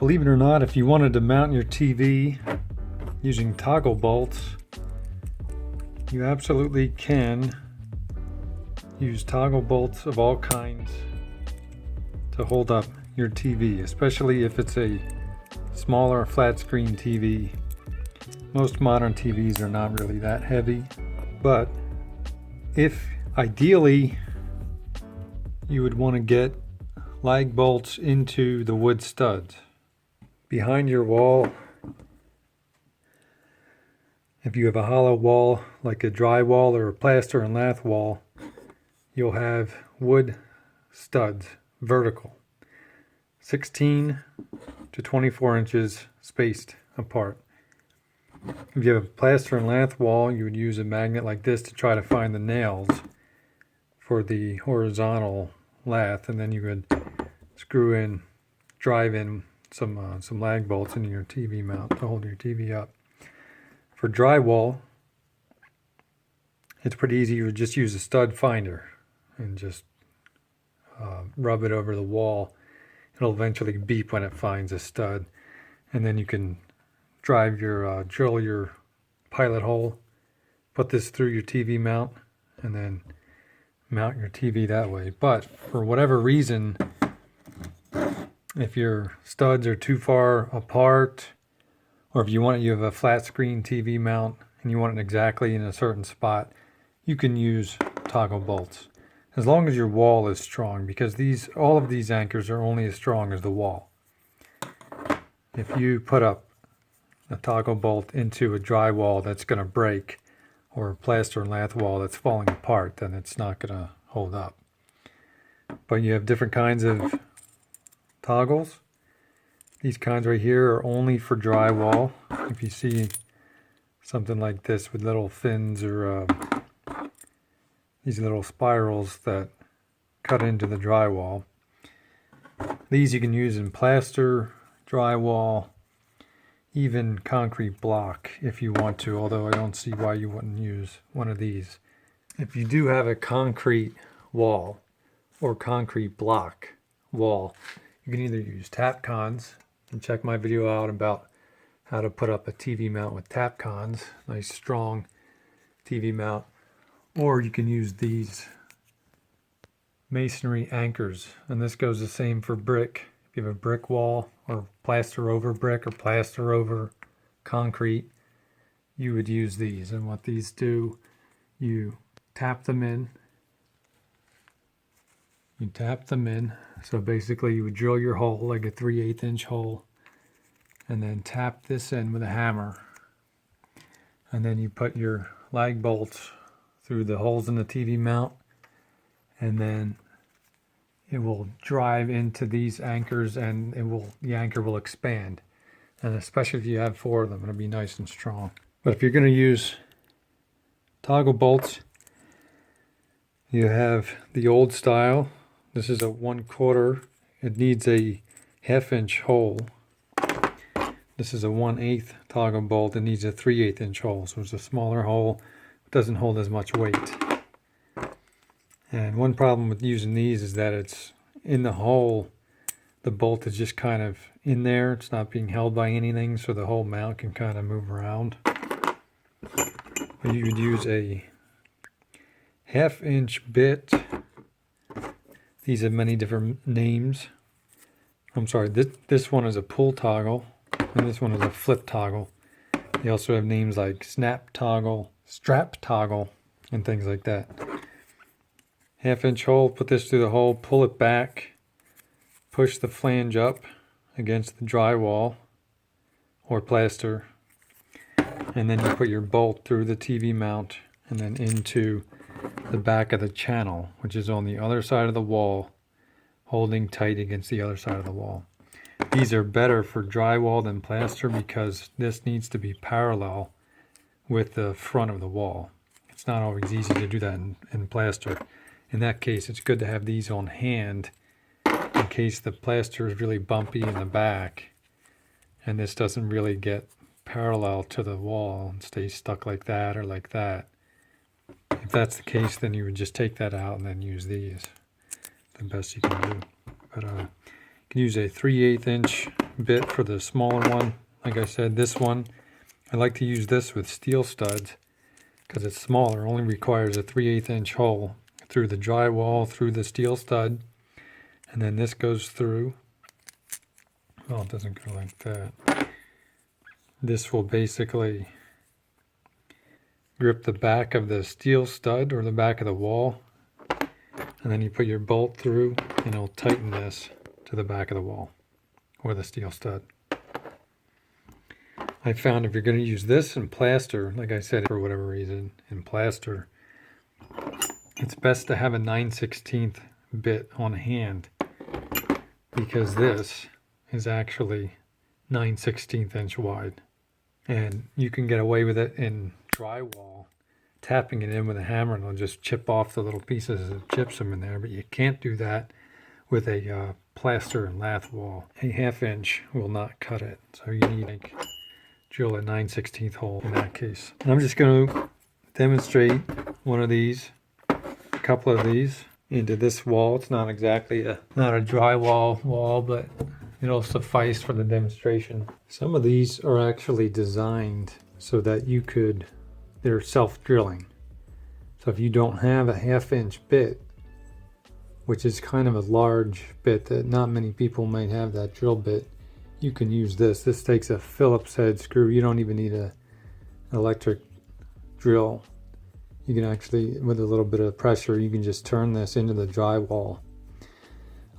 Believe it or not, if you wanted to mount your TV using toggle bolts, you absolutely can use toggle bolts of all kinds to hold up your TV, especially if it's a smaller flat screen TV. Most modern TVs are not really that heavy, but if ideally you would want to get lag bolts into the wood studs behind your wall. If you have a hollow wall like a drywall or a plaster and lath wall, you'll have wood studs, vertical, 16 to 24 inches spaced apart. If you have a plaster and lath wall, you would use a magnet like this to try to find the nails for the horizontal lath, and then you would drive in some lag bolts into your TV mount to hold your TV up. For drywall, it's pretty easy. You would just use a stud finder and just rub it over the wall. It'll eventually beep when it finds a stud, and then you can drill your pilot hole, put this through your TV mount, and then mount your TV that way. But for whatever reason, if your studs are too far apart, or if you have a flat screen TV mount and you want it exactly in a certain spot, you can use toggle bolts. As long as your wall is strong, because all of these anchors are only as strong as the wall. If you put up a toggle bolt into a drywall that's going to break, or a plaster and lath wall that's falling apart, then it's not going to hold up. But you have different kinds of toggles. These kinds right here are only for drywall. If you see something like this with little fins or these little spirals that cut into the drywall, these you can use in plaster, drywall, even concrete block if you want to, although I don't see why you wouldn't use one of these. If you do have a concrete wall or concrete block wall, you can either use Tapcons, and check my video out about how to put up a TV mount with Tapcons, nice strong TV mount, or you can use these masonry anchors, and this goes the same for brick. If you have a brick wall or plaster over brick or plaster over concrete, you would use these. And what these do, you tap them in. So basically you would drill your hole like a 3/8 inch hole and then tap this in with a hammer. And then you put your lag bolts through the holes in the TV mount, and then it will drive into these anchors, and the anchor will expand. And especially if you have 4 of them, it'll be nice and strong. But if you're going to use toggle bolts, you have the old style. This is a 1/4. It needs a 1/2 inch hole. This is a 1/8 toggle bolt. It needs a 3/8 inch hole. So it's a smaller hole. It doesn't hold as much weight. And one problem with using these is that it's in the hole. The bolt is just kind of in there. It's not being held by anything, so the whole mount can kind of move around. But you would use a 1/2 inch bit. These have many different names. I'm sorry, this one is a pull toggle, and this one is a flip toggle. They also have names like snap toggle, strap toggle, and things like that. 1/2 inch hole, put this through the hole, pull it back, push the flange up against the drywall or plaster, and then you put your bolt through the TV mount and then into the back of the channel, which is on the other side of the wall, holding tight against the other side of the wall. These are better for drywall than plaster because this needs to be parallel with the front of the wall. It's not always easy to do that in plaster. In that case, it's good to have these on hand in case the plaster is really bumpy in the back and this doesn't really get parallel to the wall and stays stuck like that or like that. If that's the case, then you would just take that out and then use these. The best you can do. But could use a 3/8 inch bit for the smaller one. Like I said, this one, I like to use this with steel studs because it's smaller, only requires a 3/8 inch hole through the drywall, through the steel stud, and then this goes through. Well, it doesn't go like that. This will basically grip the back of the steel stud or the back of the wall, and then you put your bolt through and it'll tighten this to the back of the wall or the steel stud. I found if you're going to use this in plaster, like I said, for whatever reason, in plaster, it's best to have a 9/16 bit on hand, because this is actually 9/16 inch wide. And you can get away with it in drywall, tapping it in with a hammer and it'll just chip off the little pieces of gypsum in there, but you can't do that with a plaster and lath wall. A 1/2 inch will not cut it, so you need to drill a 9/16 hole in that case. And I'm just going to demonstrate one of these, a couple of these, into this wall. It's not exactly not a drywall wall, but it'll suffice for the demonstration. Some of these are actually designed so that they're self-drilling. So if you don't have a 1/2 inch bit, which is kind of a large bit that not many people might have, that drill bit, you can use this. This takes a Phillips head screw. You don't even need an electric drill. You can actually, with a little bit of pressure, you can just turn this into the drywall.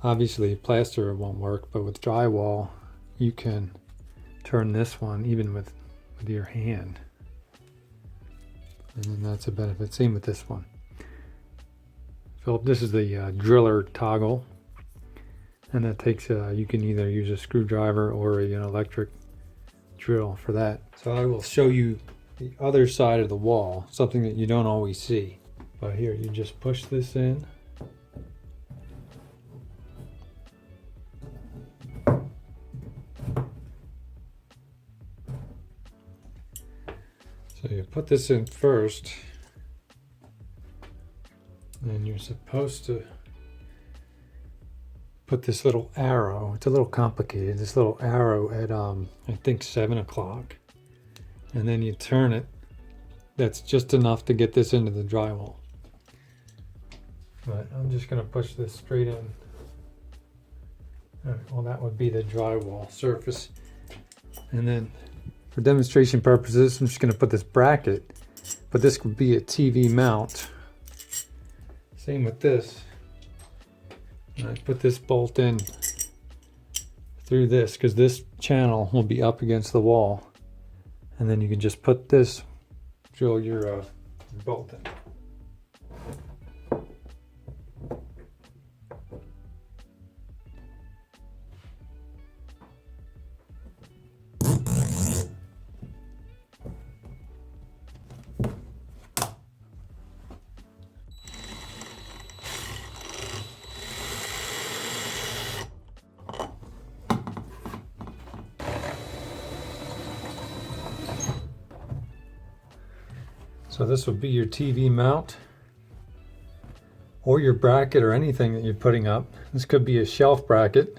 Obviously plaster won't work, but with drywall you can turn this one even with your hand, and then that's a benefit. Same with this one. Philip, this is the driller toggle, and that takes you can either use a screwdriver or an electric drill for that. So I will show you the other side of the wall, something that you don't always see. But here, you just push this in. So you put this in first, and you're supposed to put this little arrow, it's a little complicated, this little arrow at I think 7 o'clock, and then you turn it. That's just enough to get this into the drywall. But I'm just going to push this straight in. All right, well, that would be the drywall surface. And then for demonstration purposes, I'm just going to put this bracket, but this would be a TV mount. Same with this. And I put this bolt in through this because this channel will be up against the wall. And then you can just put this, drill your bolt in. So this would be your TV mount or your bracket or anything that you're putting up. This could be a shelf bracket.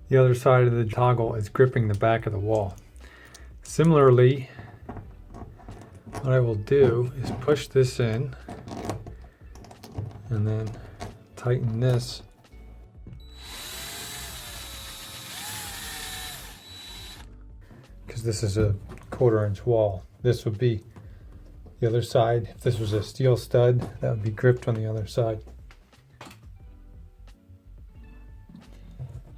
The other side of the toggle is gripping the back of the wall. Similarly, what I will do is push this in and then tighten this. Because this is a 1/4 inch wall. This would be the other side. If this was a steel stud, that would be gripped on the other side.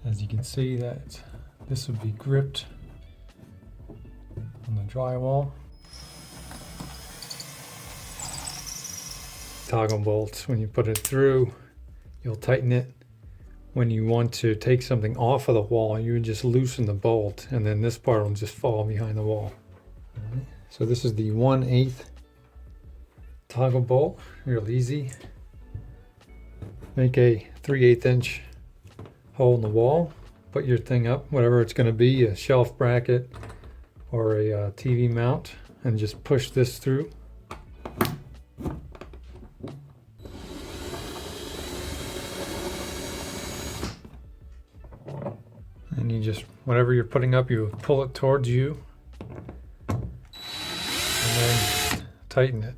As you can see, that this would be gripped on the drywall. Toggle bolts, when you put it through, you'll tighten it. When you want to take something off of the wall, you would just loosen the bolt, and then this part will just fall behind the wall. So this is the 1/8 toggle bolt, real easy. Make a 3/8 inch hole in the wall, put your thing up, whatever it's going to be, a shelf bracket or a TV mount, and just push this through. just, whatever you're putting up, you pull it towards you and then tighten it.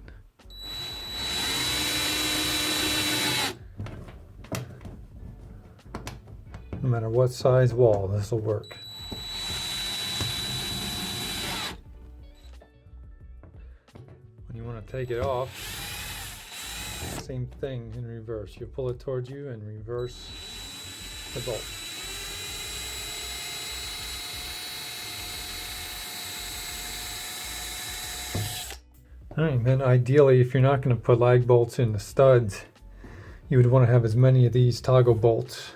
No matter what size wall, this will work. When you want to take it off, same thing in reverse. You pull it towards you and reverse the bolt. Alright, then ideally, if you're not going to put lag bolts in the studs, you would want to have as many of these toggle bolts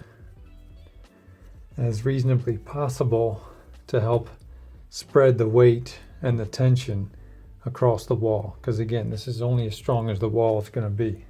as reasonably possible to help spread the weight and the tension across the wall. Because again, this is only as strong as the wall is going to be.